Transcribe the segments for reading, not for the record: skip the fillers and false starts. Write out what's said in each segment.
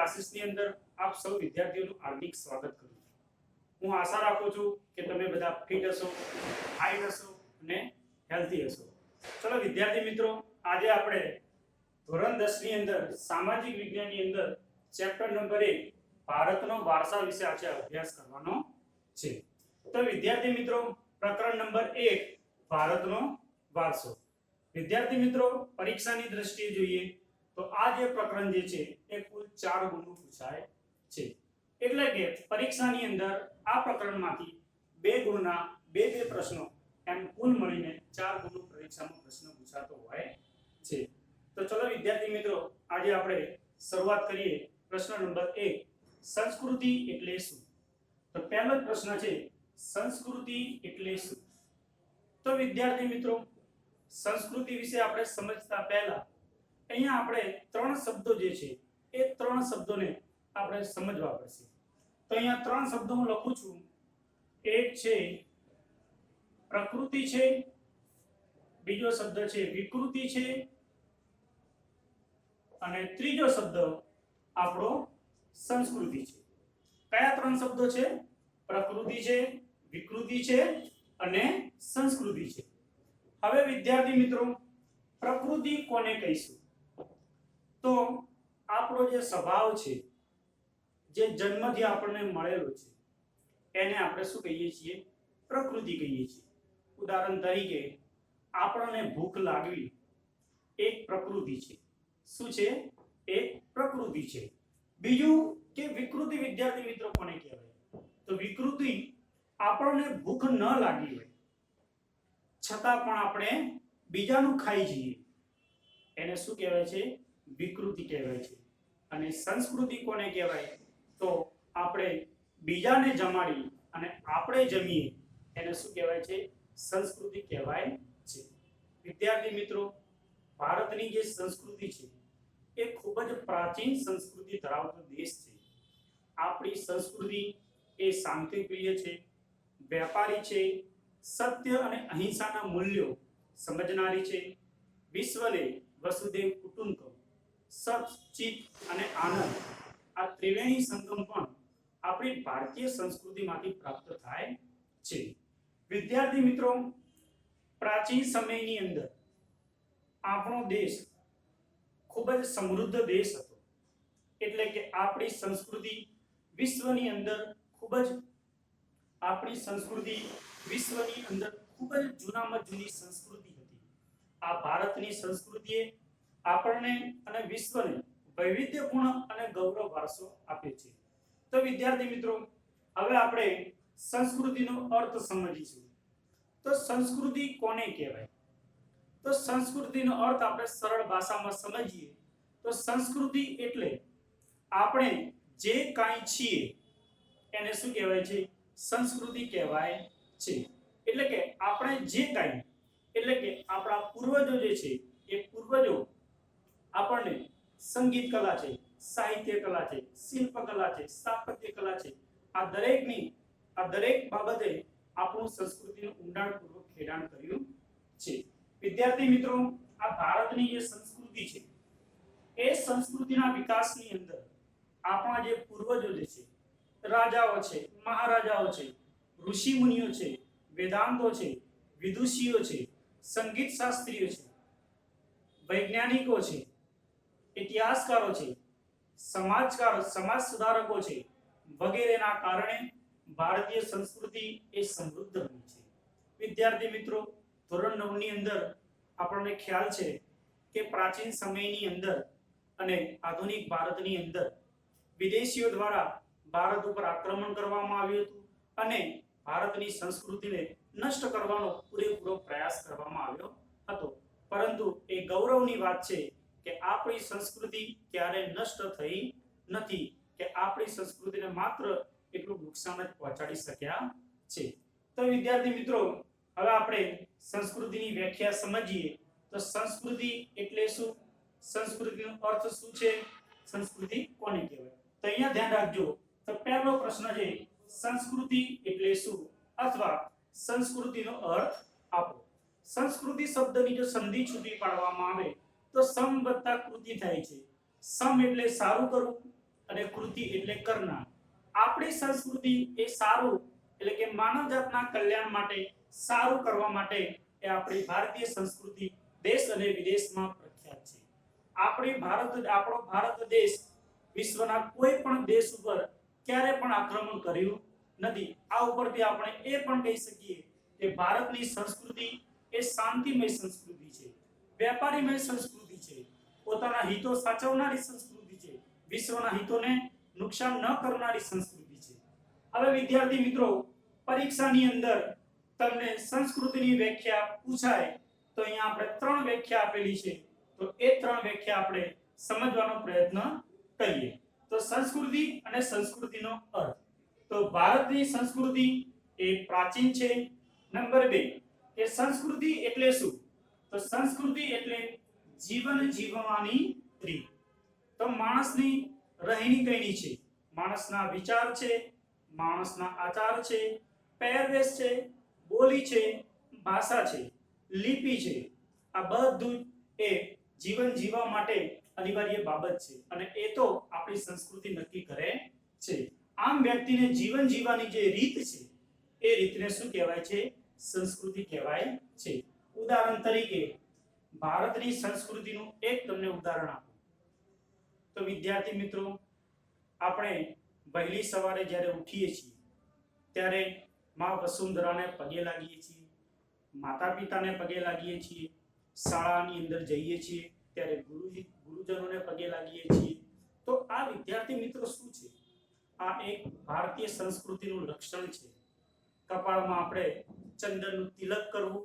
ક્લાસીસની અંદર આપ સૌ વિદ્યાર્થીઓનું હાર્દિક સ્વાગત કરું છું. હું આશા રાખું છું કે તમે બધા ફિટ હશો, ફાઇન હશો અને હેલ્ધી હશો. ચલો વિદ્યાર્થી મિત્રો, આજે આપણે ધોરણ 10 ની અંદર સામાજિક વિજ્ઞાનની અંદર ચેપ્ટર નંબર 1 ભારતનો વારસા વિશે આજે અભ્યાસ કરવાનો છે. તો વિદ્યાર્થી મિત્રો, પ્રકરણ નંબર 1 ભારતનો વારસો. વિદ્યાર્થી મિત્રો, પરીક્ષાની દ્રષ્ટિએ જોઈએ તો આ જે પ્રકરણ જે છે એ કુલ 4 ગુણનું પૂછાય છે. એટલે કે પરીક્ષાની અંદર આ પ્રકરણમાંથી 2 ગુણના 2 પ્રશ્નો એમ કુલ મળીને 4 ગુણનો પરીક્ષામાં પ્રશ્ન પૂછાતો હોય છે. તો ચલો વિદ્યાર્થી મિત્રો, આજે આપણે શરૂઆત કરીએ. પ્રશ્ન નંબર 1, સંસ્કૃતિ એટલે શું? તો પહેલો જ પ્રશ્ન છે, સંસ્કૃતિ એટલે શું? તો વિદ્યાર્થી મિત્રો, સંસ્કૃતિ વિશે આપણે સમજતા પહેલા અહીંયા આપણે 3 શબ્દો જે છે એ 3 શબ્દોને આપણે સમજવા પડશે. તો અહીંયા 3 શબ્દો હું લખું છું. એક છે પ્રકૃતિ છે, બીજો શબ્દ છે વિકૃતિ છે અને ત્રીજો શબ્દ આપણો સંસ્કૃતિ છે. કયા 3 શબ્દો છે? પ્રકૃતિ છે, વિકૃતિ છે અને સંસ્કૃતિ છે. હવે વિદ્યાર્થી મિત્રો, પ્રકૃતિ કોને કહીશું? તો આપણો જે સ્વભાવ છે, જે જન્મથી આપણને મળેલો છે, એને આપણે શું કહીએ છીએ? પ્રકૃતિ કહીએ છીએ. ઉદાહરણ તરીકે આપણને ભૂખ લાગવી એક પ્રકૃતિ છે. શું છે? એક પ્રકૃતિ છે. બીજું કે વિકૃતિ વિદ્યાર્થી મિત્રો કોને કહેવાય? તો વિકૃતિ આપણને ભૂખ ન લાગી હોય છતાં પણ આપણે બીજાનું ખાઈ જઈએ, એને શું કહેવાય છે? વિકૃતિ કહેવાય છે. અને સંસ્કૃતિ કોને કહેવાય? તો આપણે બીજાને જમાડી અને આપણે જમીએ, એને શું કહેવાય છે? સંસ્કૃતિ કહેવાય છે. વિદ્યાર્થી મિત્રો, ભારતની જે સંસ્કૃતિ છે એ ખૂબ જ પ્રાચીન સંસ્કૃતિ ધરાવતો દેશ છે. આપણી સંસ્કૃતિ એ શાંતિપ્રિય છે, વેપારી છે, સત્ય અને અહિંસાના મૂલ્યો સમજનારી છે, વિશ્વને વસુદેવ કુટુંબકમ, સત, ચિત અને આનંદ, આ ત્રિવેણી સંગમ પણ આપણી ભારતીય સંસ્કૃતિમાંથી પ્રાપ્ત થાય છે. વિદ્યાર્થી મિત્રો, પ્રાચીન સમયની અંદર આપણો દેશ ખૂબ જ સમૃદ્ધ દેશ હતો. એટલે કે આપણી સંસ્કૃતિ વિશ્વની અંદર ખૂબ જ જૂનામાં જૂની સંસ્કૃતિ હતી. આ ભારતની સંસ્કૃતિએ આપણને અને વિશ્વને વૈવિધ્યપૂર્ણ અને ગૌરવ વારસો આપ્યો છે. તો વિદ્યાર્થી મિત્રો, હવે આપણે સંસ્કૃતિનો અર્થ સમજીશું. તો સંસ્કૃતિ કોને કહેવાય? તો સંસ્કૃતિનો અર્થ આપણે સરળ ભાષામાં સમજીએ તો સંસ્કૃતિ એટલે આપણે જે કાંઈ છીએ એને શું કહેવાય છે? સંસ્કૃતિ કહેવાય છે. એટલે કે આપણે જે કાંઈ, એટલે કે આપણા પૂર્વજો જે છે એ પૂર્વજો આપણને સંગીત કલા છે, સાહિત્ય કલા છે, શિલ્પ કલા છે, સ્થાપત્ય કલા છે, આ દરેક બાબતે આપણું સંસ્કૃતિનું ઊંડાણપૂર્વક ખેડાણ કર્યું છે. વિદ્યાર્થી મિત્રો, આ ભારતની જે સંસ્કૃતિ છે એ સંસ્કૃતિના વિકાસની અંદર આપણા જે પૂર્વજો જે છે, રાજાઓ છે, મહારાજાઓ છે, ઋષિ મુનિઓ છે, વેદાંતો છે, વિદુષીઓ છે, સંગીત શાસ્ત્રીઓ છે, વૈજ્ઞાનિકો છે, ઇતિહાસકારો છે, સમાજ સુધારકો છે, વગેરેના કારણે ભારતીય સંસ્કૃતિ એ સમૃદ્ધ બની છે. વિદ્યાર્થી મિત્રો, ધોરણ 9 ની અંદર આપણને ખ્યાલ છે કે પ્રાચીન સમયની અંદર અને આધુનિક ભારતની અંદર વિદેશીઓ દ્વારા ભારત ઉપર આક્રમણ કરવામાં આવ્યું હતું અને ભારતની સંસ્કૃતિને નષ્ટ કરવાનો પૂરેપૂરો પ્રયાસ કરવામાં આવ્યો હતો. પરંતુ એ ગૌરવની વાત છે કે આપણી સંસ્કૃતિ ક્યારે નષ્ટ થઈ નથી, કે આપણી સંસ્કૃતિને માત્ર એટલું નુકસાન જ પહોંચાડી શક્યા છે. તો વિદ્યાર્થી મિત્રો, હવે આપણે સંસ્કૃતિની વ્યાખ્યા સમજીએ. તો સંસ્કૃતિ એટલે શું? સંસ્કૃતિનો અર્થ શું છે? સંસ્કૃતિ કોને કહેવાય? તો અહીંયા ધ્યાન રાખજો. તો પહેલો પ્રશ્ન છે, સંસ્કૃતિ એટલે શું? અથવા સંસ્કૃતિનો અર્થ આપો. સંસ્કૃતિ શબ્દની જો સંધિ છૂટી પાડવામાં આવે તો સમ વત્તા કૃતિ થાય છે. સમ એટલે સારું કરવું અને કૃતિ એટલે કરનાર. આપણી સંસ્કૃતિ એ સારું એટલે કે માનવ જાતના કલ્યાણ માટે સારું કરવા માટે એ આપણી ભારતીય સંસ્કૃતિ દેશ અને વિદેશમાં પ્રખ્યાત છે. આપણો ભારત દેશ વિશ્વના કોઈ પણ દેશ ઉપર ક્યારે પણ આક્રમણ કર્યું નથી. આ ઉપરથી આપણે એ પણ કહી શકીએ કે ભારતની સંસ્કૃતિ એ શાંતિમય સંસ્કૃતિ છે, વેપારીમય સંસ્કૃતિ છે, પોતાના હિતો સાચવનારી સંસ્કૃતિ છે, વિશ્વના હિતોને નુકસાન ન કરનારી સંસ્કૃતિ છે. હવે વિદ્યાર્થી મિત્રો, પરીક્ષાની અંદર તમને સંસ્કૃતિની વ્યાખ્યા પૂછાય તો અહીંયા આપણે 3 વ્યાખ્યા આપેલી છે, તો એ 3 વ્યાખ્યા આપણે સમજવાનો પ્રયત્ન કરીએ. તો સંસ્કૃતિ અને સંસ્કૃતિનો અર્થ. તો ભારતની સંસ્કૃતિ એ પ્રાચીન છે. નંબર 2 કે સંસ્કૃતિ એટલે શું? તો સંસ્કૃતિ એટલે જીવન જીવવાની રીત. તો માણસની રહેણી કહેણી છે, માણસના વિચાર છે, માણસના આચાર છે, પહેરવેશ છે, બોલી છે, ભાષા છે, લિપિ છે. આ બધું એ જીવન જીવવા માટે અનિવાર્ય બાબત છે અને એ તો આપણી સંસ્કૃતિ નક્કી કરે છે. આમ વ્યક્તિને જીવન જીવવાની જે રીત છે એ રીતને શું કહેવાય છે? સંસ્કૃતિ કહેવાય છે. ઉદાહરણ તરીકે ભારતની સંસ્કૃતિનું એક તમને ઉદાહરણ આપું તો વિદ્યાર્થી મિત્રો, આપણે વહેલી સવારે જ્યારે ઉઠીએ છીએ ત્યારે માં વસુંધરાને પગે લાગીએ છીએ, માતા પિતાને પગે લાગીએ છીએ, શાળાની અંદર જઈએ છીએ ત્યારે ગુરુજનોને પગે લાગીએ છીએ. તો આ વિદ્યાર્થી મિત્રો શું છે? આ એક ભારતીય સંસ્કૃતિનું લક્ષણ છે. કપાળમાં આપણે ચંદનનું તિલક કરવું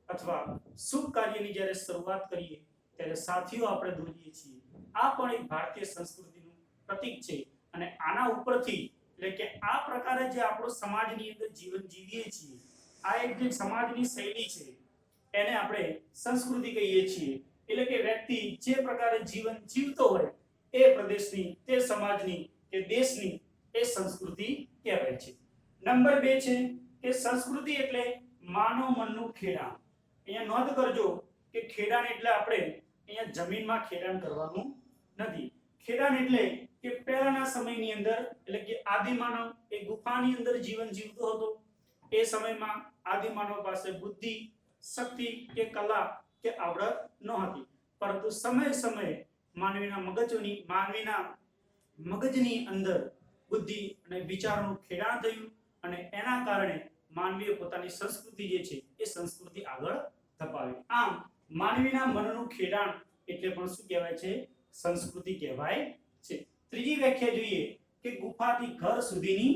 અથવા શુભ કાર્યની જ્યારે શરૂઆત કરીએ ત્યારે સાથીઓ આપણે દોરીએ છીએ. આ પણ એક ભારતીય સંસ્કૃતિનું પ્રતીક છે અને આના ઉપરથી એટલે કે આ પ્રકારે જે આપણો સમાજની અંદર જીવન જીવીએ છીએ, આ એક જે સમાજની શૈલી છે એને આપણે સંસ્કૃતિ કહીએ છીએ. એટલે કે વ્યક્તિ જે પ્રકારે જીવન જીવતો હોય એ પ્રદેશની, તે સમાજની કે દેશની એ સંસ્કૃતિ કહેવાય છે. નંબર 2 છે કે સંસ્કૃતિ એટલે માનવ મનનું ખેડાણ. અહીંયા નોંધ કરજો કે ખેડાણ એટલે આપણે અહીંયા જમીનમાં ખેડાણ કરવાનું નથી. ખેડાણ એટલે કે પહેલાના સમયની અંદર એટલે કે આદિમાનવ એ ગુફાની અંદર જીવન જીવતો હતો. એ સમયમાં આદિમાનવ પાસે બુદ્ધિ, શક્તિ કે કલા કે આવડત ન હતી, પરંતુ સમયે માનવીના મગજની અંદર બુદ્ધિ અને વિચારનું ખેડાણ થયું અને એના કારણે માનવીએ પોતાની સંસ્કૃતિ જે છે એ સંસ્કૃતિ આગળ ધપાવી. આમ માનવીના મનનું ખેડાણ એટલે પણ શું કહેવાય છે? સંસ્કૃતિ કહેવાય છે. ત્રીજી વ્યાખ્યા જોઈએ કે ગુફાથી ઘર સુધીની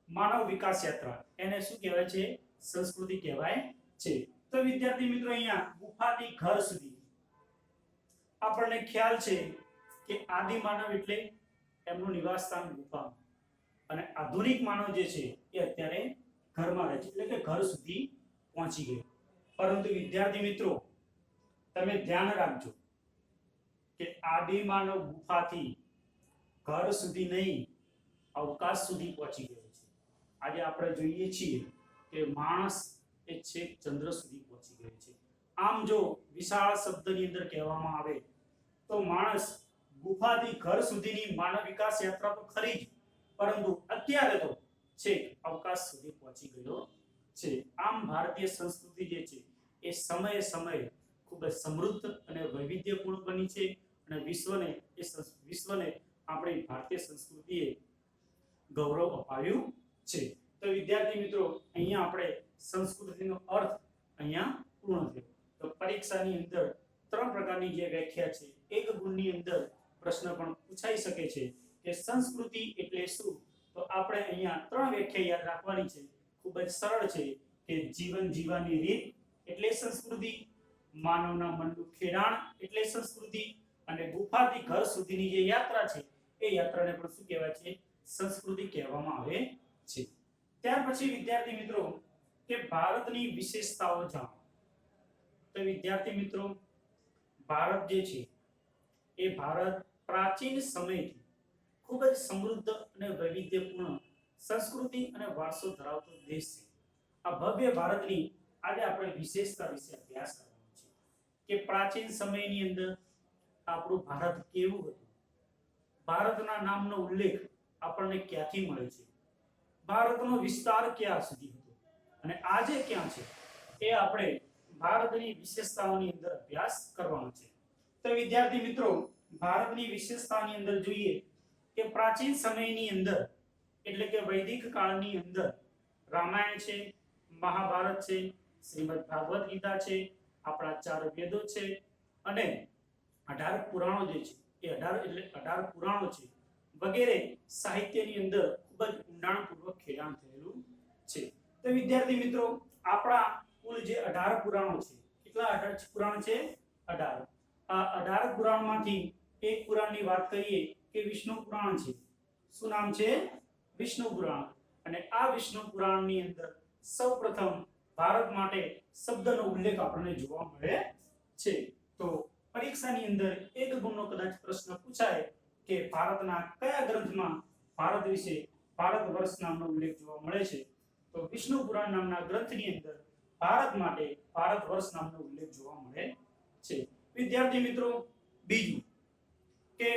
માનવ વિકાસ યાત્રા, એને શું કહેવાય છે? સંસ્કૃતિ કહેવાય છે. તો વિદ્યાર્થી મિત્રો, અહીંયા ગુફાથી ઘર સુધી આપણને ખ્યાલ છે કે આદિ માનવ એટલે એમનું નિવાસ સ્થાન ગુફા અને આધુનિક માનવ જે છે એ અત્યારે ઘરમાં રહે છે, એટલે કે ઘર સુધી પહોંચી ગયો. પરંતુ વિદ્યાર્થી મિત્રો, તમે ધ્યાન રાખજો કે આદિ માનવ ગુફાથી ઘર સુધી નહીં, અવકાશ સુધી પહોંચી ગયો છે. આજે આપણે જોઈએ છીએ કે માણસ એ છેક ચંદ્ર સુધી પહોંચી ગયો છે. આમ જો વિશાળ શબ્દની અંદર કહેવામાં આવે તો માણસ ગુફાથી ઘર સુધીની માનવ વિકાસ યાત્રા તો ખરી જ, પરંતુ અત્યારે તો છેક અવકાશ સુધી પહોંચી ગયો છે. આમ ભારતીય સંસ્કૃતિ જે છે એ સમયે ખૂબ જ સમૃદ્ધ અને વૈવિધ્યપૂર્ણ બની છે અને વિશ્વને આપણી ભારતીય સંસ્કૃતિએ ગૌરવ અપાવ્યું છે. તો વિદ્યાર્થી મિત્રો, અહીંયા આપણે સંસ્કૃતિનો અર્થ અહીંયા પૂર્ણ થયો. તો પરીક્ષાની અંદર 3 પ્રકારની જે વ્યાખ્યા છે, એક ગુણની અંદર પ્રશ્ન પણ પૂછાઈ શકે છે કે સંસ્કૃતિ એટલે શું? તો આપણે અહીંયા 3 વ્યાખ્યા યાદ રાખવાની છે. ખૂબ જ સરળ છે કે જીવન જીવવાની રીત એટલે સંસ્કૃતિ, માનવના મનનું ખેડાણ એટલે સંસ્કૃતિ અને ગુફાથી ઘર સુધીની જે યાત્રા છે એ યાત્રાને પણ શું કહેવાય છે? સંસ્કૃતિ કહેવામાં આવે છે. ત્યાર પછી વિદ્યાર્થી મિત્રો કે ભારતની વિશેષતાઓ જાણો. તો વિદ્યાર્થી મિત્રો, ભારત જે છે એ ભારત પ્રાચીન સમયથી ખૂબ જ સમૃદ્ધ અને વૈવિધ્યપૂર્ણ સંસ્કૃતિ અને વારસો ધરાવતો દેશ છે. આ ભવ્ય ભારતની આજે આપણે વિશેષતા વિશે અભ્યાસ કરવાનો છે કે પ્રાચીન સમયની અંદર આપણું ભારત કેવું હતું. ભારતના નામનો ઉલ્લેખ આપણને ક્યાંથી મળે છે, ભારતનો વિસ્તાર ક્યાં સુધી હતો અને આજે ક્યાં છે, એ આપણે ભારતની વિશેષતાઓની અંદર અભ્યાસ કરવાનો છે. તો વિદ્યાર્થી મિત્રો, ભારતની વિશેષતાની અંદર જોઈએ કે પ્રાચીન સમયની અંદર એટલે કે વૈદિક કાળની અંદર રામાયણ છે, મહાભારત છે, શ્રીમદ ભાગવત ગીતા છે, આપણા 4 વેદો છે અને 18 પુરાણો જે છે એ 18 પુરાણો છે વગેરે સાહિત્યની અંદર ખૂબ જ ઊંડાણપૂર્વક ખેડાણ થયેલું છે. તો વિદ્યાર્થી મિત્રો, આપણા કુલ જે 18 પુરાણો છે, કેટલા 18 પુરાણ છે? 18. આ 18 પુરાણમાંથી એક પુરાણની વાત કરીએ કે વિષ્ણુ પુરાણ છે. શું નામ છે? વિષ્ણુ પુરાણ. અને આ વિષ્ણુ પુરાણની અંદર સૌપ્રથમ ભારત માટે શબ્દનો ઉલ્લેખ આપણને જોવા મળે છે. તો પરીક્ષાની અંદર એક ગુણનો કદાચ પ્રશ્ન પૂછાય કે ભારતના કયા ગ્રંથમાં ભારત વિશે ભારત વર્ષ નામનો ઉલ્લેખ જોવા મળે છે, તો વિષ્ણુ પુરાણ નામના ગ્રંથની અંદર ભારત માટે ભારત વર્ષ નામનો ઉલ્લેખ જોવા મળે છે. વિદ્યાર્થી મિત્રો, બીજું કે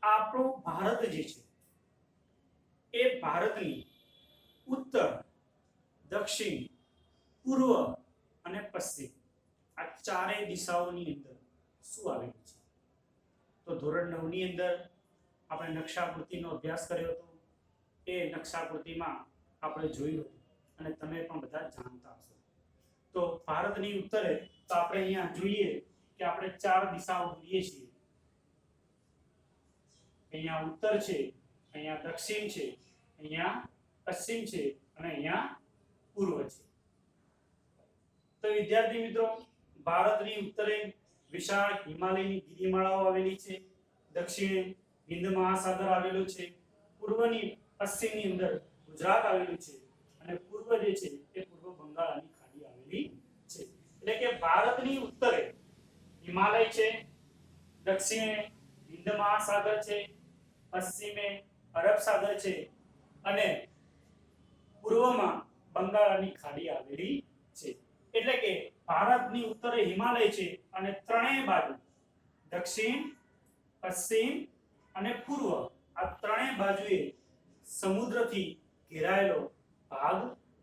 આપણો ભારત જે છે એ ભારતની ઉત્તર, દક્ષિણ, પૂર્વ અને પશ્ચિમ આ ચારેય દિશાઓની અંદર શું આવેલું છે? તો ધોરણ 9 ની અંદર આપણે નકશાકૃતિનો અભ્યાસ કર્યો હતો. એ નકશાકૃતિમાં આપણે જોયું હતું અને તમે પણ બધા જાણતા હશો. તો ભારતની ઉત્તરે તો આપણે અહીંયા જોઈએ કે આપણે 4 દિશાઓ જોઈએ છીએ. અહીંયા ઉત્તર છે, અહીંયા દક્ષિણ છે, અહીંયા પશ્ચિમ છે અને અહીંયા પૂર્વ છે. તો વિદ્યાર્થી મિત્રો, ભારતની ઉત્તરે વિશાળ હિમાલયની ગિરિમાળાઓ આવેલી છે, દક્ષિણે હિન્દ મહાસાગર આવેલો છે, પૂર્વની પશ્ચિમની અંદર ગુજરાત આવેલું છે અને પૂર્વ જે છે એ પૂર્વ બંગાળની ખાડી આવેલી છે. એટલે કે ભારતની ઉત્તરે હિમાલય છે, દક્ષિણે હિન્દ મહાસાગર છે, પશ્ચિમે અરબ સાગર છે અને પૂર્વમાં બંગાળની ખાડી આવેલી છે. એટલે કે ભારતની ઉત્તરે હિમાલય છે અને ત્રણેય બાજુ દક્ષિણ, પશ્ચિમ અને પૂર્વ આ ત્રણેય બાજુએ સમુદ્રથી ઘેરાયેલો ભાગ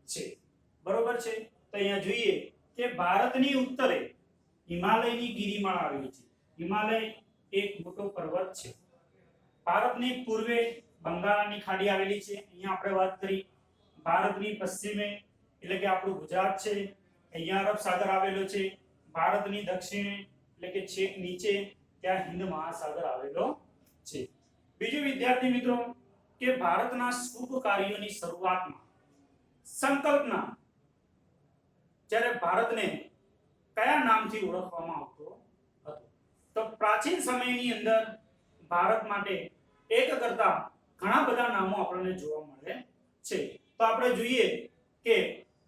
છે. બરોબર છે? તો અહીંયા જોઈએ કે ભારતની ઉત્તરે હિમાલયની ગિરિમાળા આવેલી છે. હિમાલય એક મોટો પર્વત છે. ભારતની પૂર્વે બંગાળની ખાડી આવેલી છે. અહીંયા આપણે વાત કરી. ભારતની પશ્ચિમે એટલે કે આપણું ગુજરાત છે, અહીંયા અરબ સાગર આવેલો છે. ભારતની દક્ષિણે એટલે કે છેક નીચે ત્યાં હિન્દ મહાસાગર આવેલો છે. બીજું વિદ્યાર્થી મિત્રો કે ભારતના શુભ કાર્યોની શરૂઆતમાં સંકલ્પના જ્યારે ભારતને કયા નામથી ઓળખવામાં આવતો હતો, તો પ્રાચીન સમયની અંદર ભારત માટે એક કરતા ઘણા બધા નામો આપણને જોવા મળે છે. તો આપણે જોઈએ કે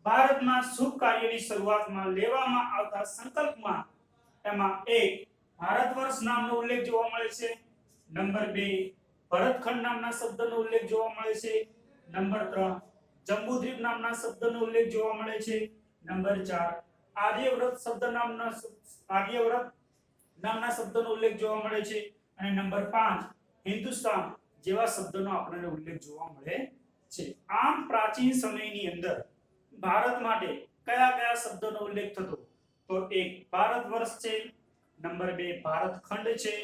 ભારતમાં શુભ કાર્યની શરૂઆતમાં લેવામાં આવતા સંકલ્પમાં એમાં એક ભારત વર્ષ નામનો ઉલ્લેખ જોવા મળે છે. નંબર 2 ભરતખંડ નામના શબ્દનો ઉલ્લેખ જોવા મળે છે. નંબર 3 જંબુદ્વીપ નામના શબ્દનો ઉલ્લેખ જોવા મળે છે. નંબર 4 આર્યવ્રત નામના શબ્દનો ઉલ્લેખ જોવા મળે છે અને નંબર 5 હિન્દુસ્તાન જેવા શબ્દનો આપણને ઉલ્લેખ જોવા મળે છે. આમ પ્રાચીન સમયની અંદર ભારત માટે કયા કયા શબ્દોનો ઉલ્લેખ થતો, તો એક ભારત વર્ષ છે, નંબર 2 ભારત ખંડ છે,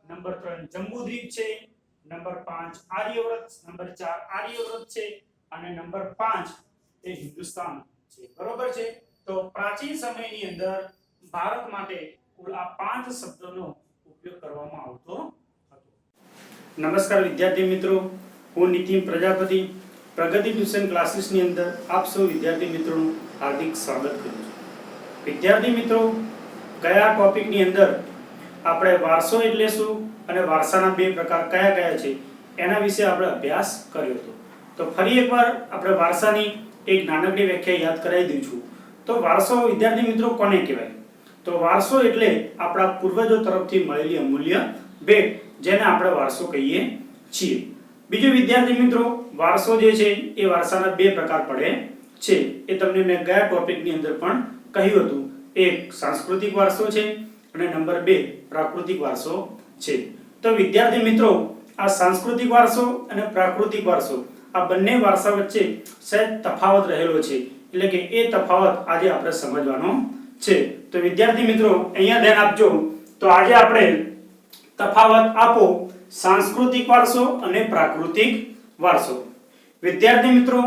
નંબર 3 જંબુદ્વીપ છે, નંબર 5 આર્યવ્રત, નંબર 4 આર્યવ્રત છે અને નંબર 5 એ હિન્દુસ્તાન છે. બરોબર છે? તો પ્રાચીન સમયની અંદર ભારત માટે કુલ આ 5 શબ્દોનો ઉપયોગ કરવામાં આવતો હતો. નમસ્કાર વિદ્યાર્થી મિત્રો, હું નીતિન પ્રજાપતિ પ્રગતિ ટ્યુશન ક્લાસીસની અંદર આપ સૌ વિદ્યાર્થી મિત્રોનું હાર્દિક સ્વાગત કરું છું. વિદ્યાર્થી મિત્રો, ગયા ટોપિકની અંદર આપણે વારસો એટલે શું અને વારસાના 2 પ્રકાર કયા કયા છે એના વિશે આપણે અભ્યાસ કર્યો હતો. તો ફરી એકવાર આપણે વારસાની એક નાનકડી વ્યાખ્યા યાદ કરાવી દઉં છું. તો વારસો વિદ્યાર્થી મિત્રો કોને કહેવાય? તો વારસો એટલે આપણા પૂર્વજો તરફથી મળેલી અમૂલ્ય ભેટ, જેને આપણે વારસો કહીએ છીએ. બીજું વિદ્યાર્થી મિત્રો, વારસો જે છે એ વારસાના 2 પ્રકાર પડે છે. એ તમને મેં ગયા ટોપિકની અંદર પણ કહ્યું હતું. એક સાંસ્કૃતિક વારસો છે અને નંબર 2 પ્રાકૃતિક વારસો છે. તો વિદ્યાર્થી મિત્રો, આ સાંસ્કૃતિક વારસો અને પ્રાકૃતિક વારસો આ બંને વારસા વચ્ચે સહેજ તફાવત રહેલો છે, એટલે કે એ તફાવત આજે આપણે સમજવાનો છે. તો વિદ્યાર્થી મિત્રો અહીંયા ધ્યાન આપજો. તો આજે આપણે તફાવત આપો સાંસ્કૃતિક વારસો અને પ્રાકૃતિક વારસો. વિદ્યાર્થી મિત્રો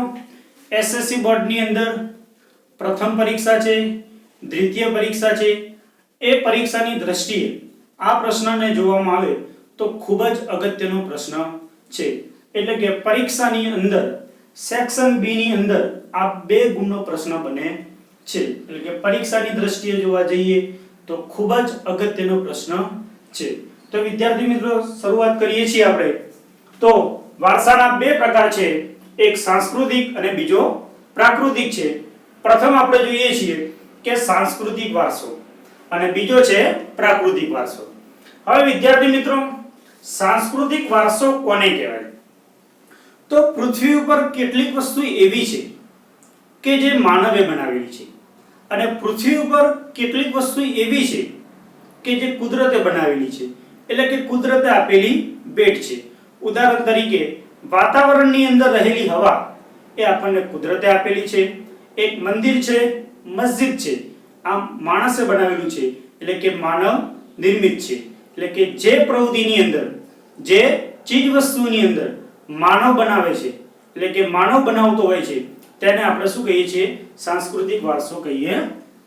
એસએસસી બોર્ડની અંદર પ્રથમ પરીક્ષા છે, દ્વિતીય પરીક્ષા છે. એ પરીક્ષાની દ્રષ્ટિએ આ પ્રશ્નને જોવામાં આવે તો ખૂબ જ અગત્યનો પ્રશ્ન છે. એટલે કે પરીક્ષાની અંદર સેક્શન બી ની અંદર આ 2 ગુણનો પ્રશ્ન બને છે. એટલે કે પરીક્ષાની દ્રષ્ટિએ જોવા જઈએ તો ખૂબ જ અગત્યનો પ્રશ્ન છે. તો વિદ્યાર્થી મિત્રો શરૂઆત કરીએ છીએ આપણે. તો વારસાના 2 પ્રકાર છે, એક સાંસ્કૃતિક અને બીજો પ્રાકૃતિક છે. પ્રથમ આપણે જોઈએ છીએ કે સાંસ્કૃતિક વારસો અને બીજો છે પ્રાકૃતિક વારસો. હવે વિદ્યાર્થી મિત્રો સાંસ્કૃતિક વારસો કોને કહેવાય? તો પૃથ્વી ઉપર કેટલીક વસ્તુ એવી છે કે જે માનવે બનાવેલી છે અને પૃથ્વી ઉપર કેટલીક વસ્તુ એવી છે કે જે કુદરતે બનાવેલી છે, એટલે કે કુદરતે આપેલી ભેટ છે. ઉદાહરણ તરીકે વાતાવરણની અંદર રહેલી હવા એ આપણને કુદરતે આપેલી છે. એક મંદિર છે, મસ્જિદ છે, આ માણસે બનાવેલું છે, એટલે કે માનવ નિર્મિત છે. એટલે કે જે પ્રવૃત્તિની અંદર, જે ચીજ વસ્તુની અંદર માનવ બનાવે છે, એટલે કે માનવ બનાવતો હોય છે, તેને આપણે શું કહીએ છીએ? સાંસ્કૃતિક વારસો કહીએ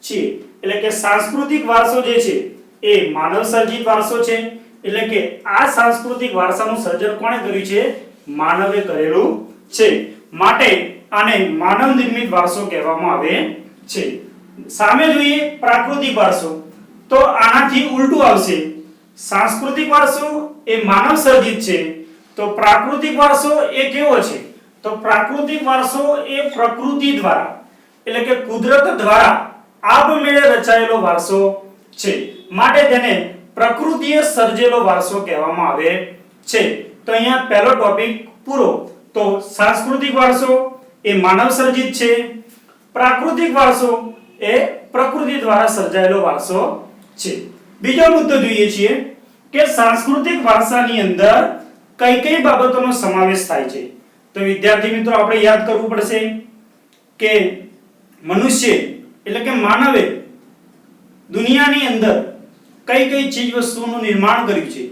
છીએ. એટલે કે સાંસ્કૃતિક વારસો જે છે એ માનવ સર્જિત વારસો છે. એટલે કે આ સાંસ્કૃતિક વારસાનું સર્જન કોણે કર્યું છે? માનવે કરેલું છે. માટે આને માનવ નિર્મિત વારસો કહેવામાં આવે છે. સામે જોઈએ પ્રાકૃતિક વારસો, તો આનાથી ઉલટું આવશે. સાંસ્કૃતિક વારસો એ માનવ સર્જિત છે, તો પ્રાકૃતિક વારસો એ કેવો છે? તો પ્રાકૃતિક વારસો એ પ્રકૃતિ દ્વારા, એટલે કે કુદરત દ્વારા આપમેળે રચાયેલો વારસો છે. માટે તેને પ્રકૃતિએ સર્જેલો વારસો કહેવામાં આવે છે. તો અહીંયા પહેલો ટોપિક પૂરો. તો સાંસ્કૃતિક વારસો એ માનવ સર્જિત છે, પ્રાકૃતિક વારસો એ પ્રકૃતિ દ્વારા સર્જાયેલો વારસો છે. બીજો મુદ્દો જોઈએ છીએ કે સાંસ્કૃતિક વારસાની અંદર કઈ કઈ બાબતોનો સમાવેશ થાય છે. તો વિદ્યાર્થી મિત્રો આપણે યાદ કરવું પડશે કે મનુષ્ય એટલે કે માનવે દુનિયાની અંદર કઈ કઈ ચીજ વસ્તુઓનું નિર્માણ કર્યું છે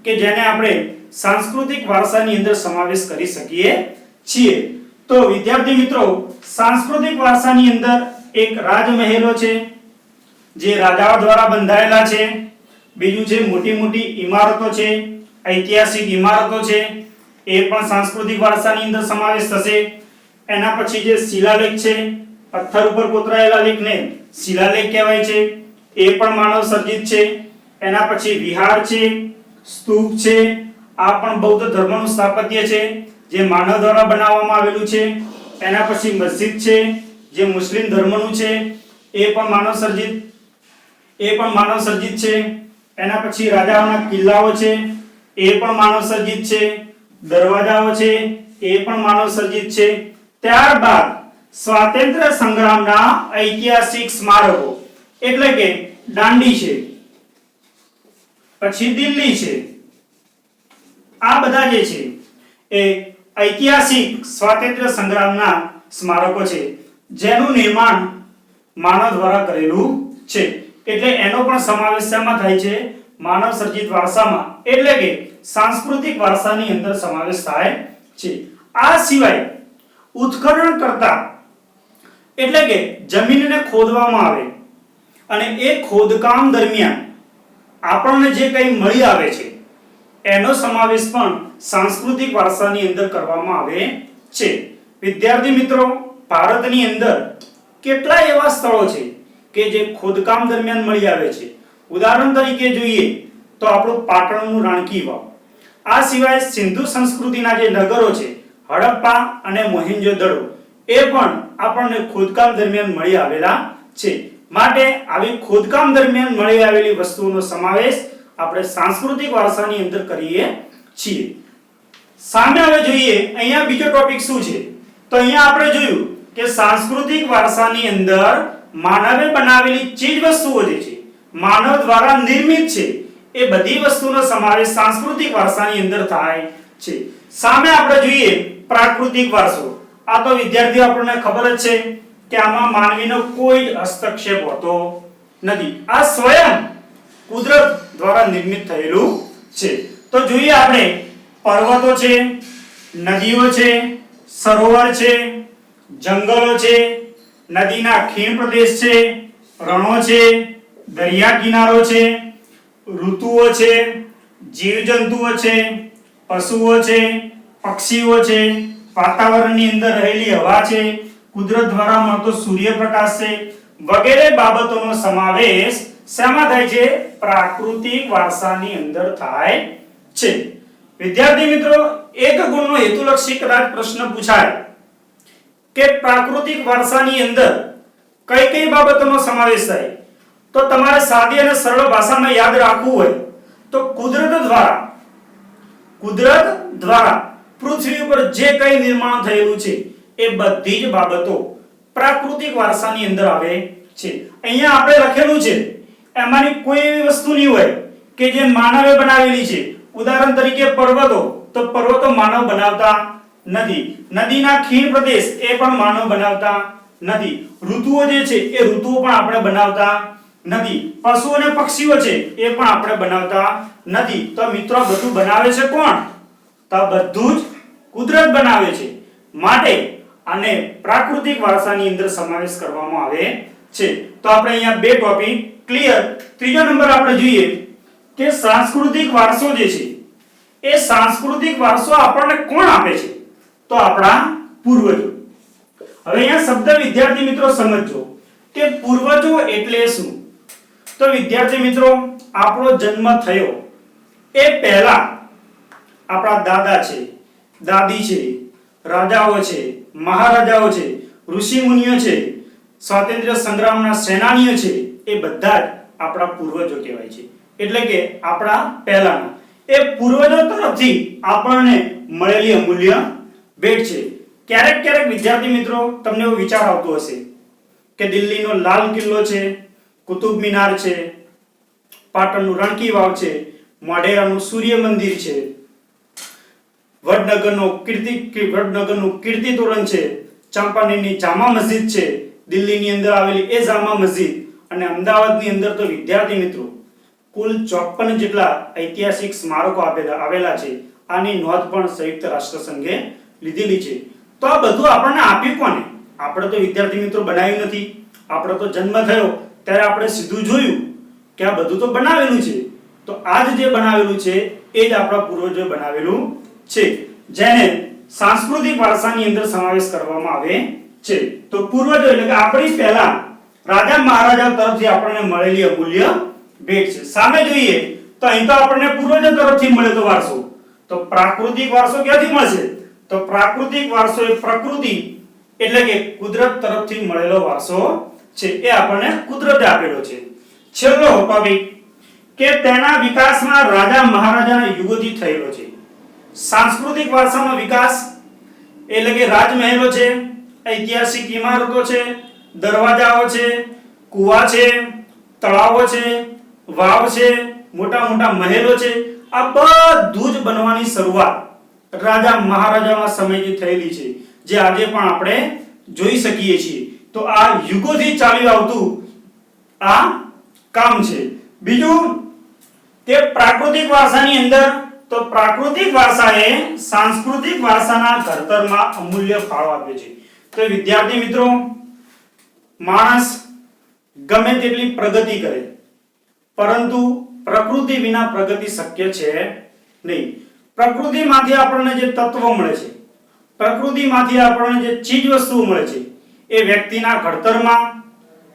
કે જેને આપણે સાંસ્કૃતિક વારસાની અંદર સમાવેશ કરી શકીએ છીએ. તો વિદ્યાર્થી મિત્રો સાંસ્કૃતિક વારસાની અંદર એક રાજમહેલો છે જે રાજાઓ દ્વારા બંધાયેલા છે. બીજું છે મોટી મોટી ઇમારતો છે, ઐતિહાસિક ઇમારતો છે, એ પણ સાંસ્કૃતિક વારસાની અંદર સમાવેશ થશે. એના પછી જે શિલાલેખ છે, પથ્થર ઉપર કોતરાયેલા લેખને શિલાલેખ કહેવાય છે, એ પણ માનવ સર્જિત છે. એના પછી વિહાર છે, સ્તૂપ છે, આ પણ બૌદ્ધ ધર્મનું સ્થાપત્ય છે જે માનવ દ્વારા બનાવવામાં આવેલું છે. એના પછી મસ્જિદ છે જે મુસ્લિમ ધર્મનું છે, એ પણ માનવ સર્જિત છે. એના પછી રાજાઓના કિલ્લાઓ છે, એ પણ માનવ સર્જિત છે. દરવાજાઓ છે, એ પણ માનવ સર્જિત છે. ત્યારબાદ સ્વાતંત્ર્ય સંગ્રામના ઐતિહાસિક સ્મારકો એટલે કે દાંડી છે, પછી દિલ્હી છે, આ બધા જે છે એ ઐતિહાસિક સ્વાતંત્ર્ય સંગ્રામના સ્મારકો છે જેનું નિર્માણ માનવ દ્વારા કરેલું છે. એટલે એનો પણ સમાવેશ શેમાં થાય છે? માનવ સર્જિત વારસામાં, એટલે કે સાંસ્કૃતિક વારસાની અંદર સમાવેશ થાય છે. આ સિવાય ઉત્ખનન કરતા એટલે કે જમીનને ખોદવામાં આવે અને એ ખોદકામ દરમિયાન આપણને જે કંઈ મળી આવે છે એનો સમાવેશ પણ સાંસ્કૃતિક વારસાની અંદર કરવામાં આવે છે. વિદ્યાર્થી મિત્રો ભારતની અંદર કેટલા એવા સ્થળો છે કે જે ખોદકામ દરમિયાન મળી આવે છે. ઉદાહરણ તરીકે જોઈએ તો આપણું પાટણનું રાણકી વાવ, આ સિવાય સિંધુ સંસ્કૃતિના જે નગરો છે હડપ્પા અને મોહેંજો-દડો, એ પણ આપણને ખોદકામ દરમિયાન મળી આવેલા છે. માટે આવી ખોદકામ દરમિયાન મળી આવેલી વસ્તુઓનો સમાવેશ આપણે સાંસ્કૃતિક વારસાની અંદર કરીએ છીએ. સામે હવે જોઈએ અહીંયા બીજો ટોપિક શું છે? તો અહીંયા આપણે જોયું કે સાંસ્કૃતિક વારસાની અંદર માનવે બનાવેલી ચીજ વસ્તુઓ જે છે, માનવ દ્વારા નિર્મિત છે, એ બધી વસ્તુનો સમાવેશ સાંસ્કૃતિક વારસાની અંદર થાય છે. સામે આપણે જોઈએ પ્રાકૃતિક વારસો. આ તો વિદ્યાર્થીઓ આપણને ખબર જ છે કે આમાં માનવીનો કોઈ જ હસ્તક્ષેપ હોતો નથી. આ સ્વયં કુદરત દ્વારા નિર્મિત થયેલું છે. તો જોઈએ આપણે પર્વતો છે, નદીઓ છે, સરોવર છે, જંગલો છે, નદીના ખીણ પ્રદેશ છે, રણો છે, દરિયા કિનારો છે, ઋતુઓ છે, જીવજંતુઓ છે, પશુઓ છે, પક્ષીઓ છે, વાતાવરણની અંદર રહેલી હવા છે, કુદરત દ્વારા મળતો સૂર્યપ્રકાશ છે, વગેરે બાબતોનો સમાવેશ શેમાં થાય છે? પ્રાકૃતિક વારસાની અંદર થાય છે. વિદ્યાર્થી મિત્રો, એક ગુણનો હેતુલક્ષી કદાચ પ્રશ્ન પૂછાય કે પ્રાકૃતિક વારસાની અંદર કઈ કઈ બાબતોનો સમાવેશ થાય, તો તમારે સાદી અને સરળ ભાષામાં યાદ રાખવું હોય તો કુદરત દ્વારા પૃથ્વી ઉપર જે કંઈ નિર્માણ થયેલું છે એ બધી જ બાબતો પ્રાકૃતિક વારસાની અંદર આવે છે. અહીંયા આપણે લખેલું છે એમાંની કોઈ એવી વસ્તુ નહીં હોય કે જે માનવે બનાવેલી છે. ઉદાહરણ તરીકે પર્વતો, તો પર્વતો માનવ બનાવતા નથી. નદીના ખીણ પ્રદેશ એ પણ માનવ બનાવતા નથી. ઋતુઓ જે છે એ ઋતુઓ પણ આપણે બનાવતા નથી. પશુઓ અને પક્ષીઓ છે એ પણ આપણે બનાવતા નથી. તો મિત્રો બધું બનાવે છે કોણ? તો બધું જ કુદરત બનાવે છે. માટે આને પ્રાકૃતિક વારસાની અંદર સમાવેશ કરવામાં આવે છે. તો આપણે અહીંયા બે ટોપિક ક્લિયર. ત્રીજો નંબર આપણે જોઈએ કે સાંસ્કૃતિક વારસો જે છે એ સાંસ્કૃતિક વારસો આપણને કોણ આપે છે? તો આપણા પૂર્વજો. હવે અહીંયા શબ્દ વિદ્યાર્થી મિત્રો સમજજો કે પૂર્વજો એટલે શું? તો વિદ્યાર્થી મિત્રો, આપણો જન્મ થયો એ પહેલા આપણા દાદા છે, દાદી છે, રાજાઓ છે, મહારાજાઓ છે, ઋષિ મુનિઓ છે, સ્વાતંત્ર્ય સંગ્રામના સેનાનીઓ છે, એ બધા જ આપણા પૂર્વજો કહેવાય છે. એટલે કે આપણા પહેલાના એ પૂર્વજો તરફથી આપણને મળેલી અમૂલ્ય ભેટ છે. ક્યારેક ક્યારેક વિદ્યાર્થી મિત્રો તમને એવો વિચાર આવતો હશે કે દિલ્હીનો લાલ કિલ્લો છે, કુતુબ મિનાર છે, પાટણનું રણકી વાવ છે, મોઢેરાનું સૂર્ય મંદિર છે, વડનગરનું કીર્તિ તોરણ છે, ચાંપાનેરની જામા મસ્જિદ છે, દિલ્હીની અંદર આવેલી એ જામા મસ્જિદ, અને અમદાવાદની અંદર તો વિદ્યાર્થી મિત્રો કુલ 54 જેટલા ઐતિહાસિક સ્મારકો આવેલા છે. આની નોંધ પણ સંયુક્ત રાષ્ટ્ર સંઘે લીધેલી છે. તો આ બધું આપણને આપ્યું કોને? આપણે તો વિદ્યાર્થી મિત્રો બનાવ્યું નથી. આપણો તો જન્મ થયો ત્યારે આપણે સીધું જોયું કે આ બધું તો બનાવેલું છે. તો આ જે બનાવેલું છે એ જ આપણા પૂર્વજોએ બનાવેલું છે, જેને સાંસ્કૃતિક વારસાની અંદર સમાવેશ કરવામાં આવે છે. તો પૂર્વજો એટલે કે આપણી પહેલા રાજા મહારાજા તરફથી આપણને મળેલી અમૂલ્ય ભેટ છે. સામે જોઈએ તો અહીં તો આપણને પૂર્વજો તરફથી મળેલો વારસો. તો પ્રાકૃતિક વારસો ક્યાંથી મળશે? તો પ્રાકૃતિક વારસો એ પ્રકૃતિ એટલે કે કુદરત તરફથી મળેલો વારસો છે. એ આપણને કુદરતે આપેલો છે. છેલ્લો ટોપિક કે તેના વિકાસમાં રાજા મહારાજાના યુગોથી થયેલો છે. સાંસ્કૃતિક વારસાનો વિકાસ એટલે કે રાજમહેલો છે, ઐતિહાસિક ઇમારતો છે, દરવાજાઓ છે, કુવા છે, તળાવો છે, વાવ છે, મોટા મોટા મહેલો છે, આ બધું જ બનવાની શરૂઆત રાજા મહારાજાના સમયથી થયેલી છે, જે આજે પણ આપણે જોઈ શકીએ છીએ. તો આ યુગોથી ચાલી આવતું આ કામ છે. બીજું કે પ્રાકૃતિક વારસાની અંદર તો પ્રાકૃતિક વારસાએ સાંસ્કૃતિક વારસાના ઘડતરમાં અમૂલ્ય ફાળો આપ્યો છે. તો વિદ્યાર્થી મિત્રો, માણસ ગમે તેટલી પ્રગતિ કરે પરંતુ પ્રકૃતિ વિના પ્રગતિ શક્ય છે નહીં. પ્રકૃતિમાંથી આપણને જે તત્વો મળે છે, પ્રકૃતિમાંથી આપણને જે ચીજ વસ્તુઓ મળે છે, એ વ્યક્તિના ઘડતરમાં,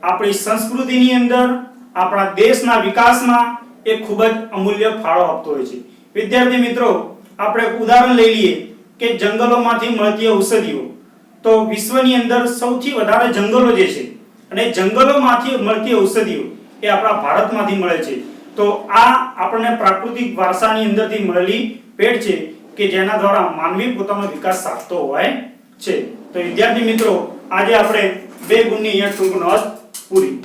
આપણી સંસ્કૃતિની અંદર, આપણા દેશના વિકાસમાં એ ખૂબ જ અમૂલ્ય ફાળો આપતો હોય છે. વિદ્યાર્થી મિત્રો, આપણે ઉદાહરણ લઈ લઈએ કે જંગલોમાંથી મળતી ઔષધિઓ. તો વિશ્વની અંદર સૌથી વધારે જંગલો જે છે અને જંગલોમાંથી મળતી ઔષધિઓ એ આપણા ભારતમાંથી મળે છે. તો આ આપણને પ્રાકૃતિક વારસાની અંદરથી મળેલી ભેટ છે કે જેના દ્વારા માનવી પોતાનો વિકાસ સાધતો હોય છે. તો વિદ્યાર્થી મિત્રો, આજે આપણે 2 ગુણની અહીંયા ટૂંક નોંધ પૂરી.